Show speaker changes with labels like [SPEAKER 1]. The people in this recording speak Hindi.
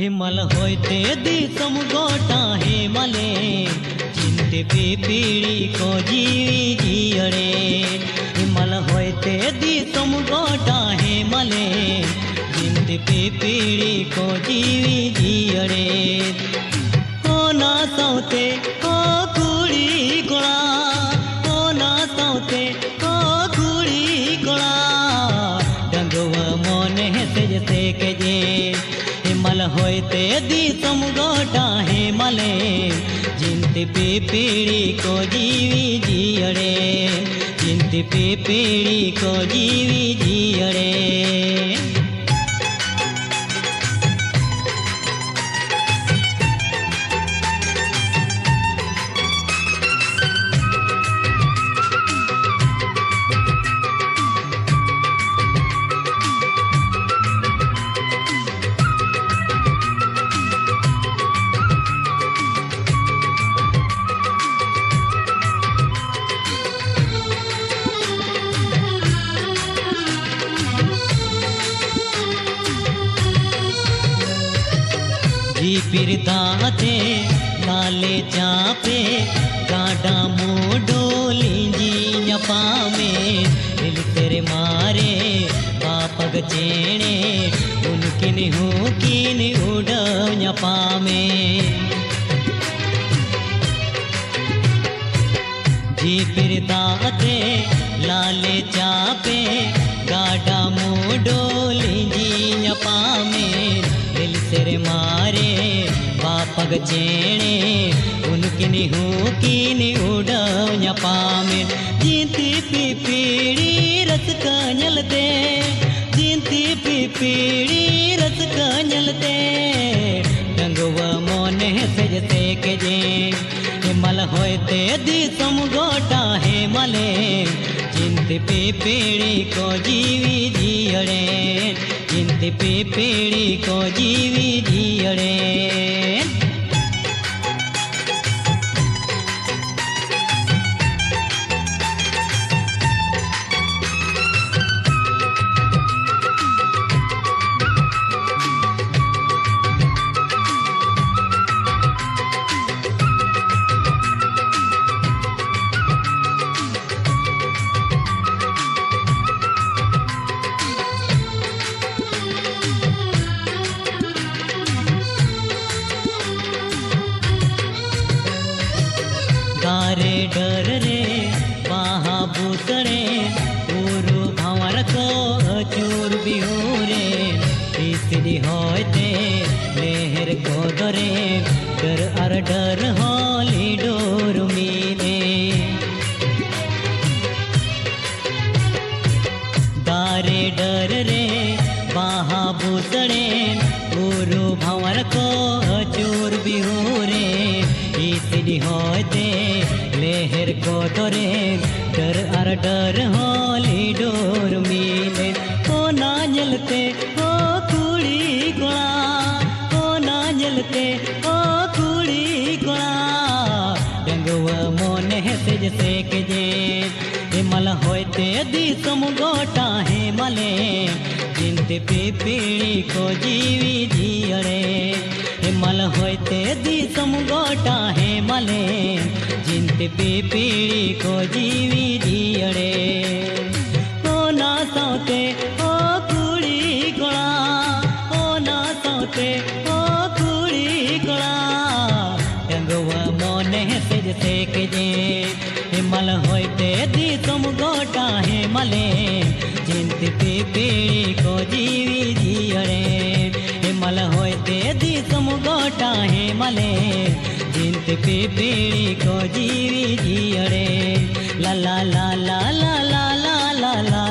[SPEAKER 1] हिमल होते दिसम गोटा हिमले चिंते पीड़ी को जीवी जियड़े हिमल होते दिसम गोटा हिमले चिंते पीड़ी को जीवी जियड़े ओ ना सौते ओ कुड़ी गोड़ा ओ ना सौते ओ कुड़ी गोड़ा डंगवा मोने से जैसे के जे हिमल होते दिसम गोटा हिमले जिंती पीड़ी को जीवी जियड़े जिंती पीड़ी को जीवी जियड़े पिरदाते लाले चापे गाडा मोडोली जी ञपा में दिल तेरे मारे पापग चेणे उनकिन हो किन उड़ ञपा में जी पिरदाते लाले चापे गाडा मोडोली जी ञपा में दिल तेरे मारे पापग चेणे उनकिन हो किन उड़ ञपा में जिंती पीड़ी रस कñलते जिंती पीड़ी रस कñलते डंगवा मोने से जैसे के जे हिमल होते दिसम गोटा हिमले जिंती पीड़ी को जीवी जियड़े जिंती पीड़ी को जीवी जियड़े गारे डर रे बाहा बुतरे पूरु भंवर को चूर बिहुरे तीसरी होते लेहर को दरे डर अर डर होली डोर मीने गारे डर रे बाहा बुतरे पूरु भंवर को चूर बिहुरे तीसरी होते लेहर को डरे डर अर डर होली डोर मिले ओ ना जलते ओ कुड़ी गोड़ा ओ ना जलते ओ कुड़ी गोड़ा डंगवा मोने से जैसे के जे हिमल होते दिसम गोटा हिमले जिंती पीड़ी को जीवी जियड़े हिमल होते दिसम गोटा हिमले जिंती पीड़ी को जीवी जियड़े ओ ना सौते ओ कुड़ी गोड़ा ओ ना सौते ओ कुड़ी गोड़ा डंगवा मोने से जैसे के जे हिमल होते दिसम गोटा हिमले जिंती पीड़ी को जीवी जियड़े हिमल होते दिसम गोटा हिमले जिंती पीड़ी को जीवी जियड़े ला ला ला ला ला ला ला ला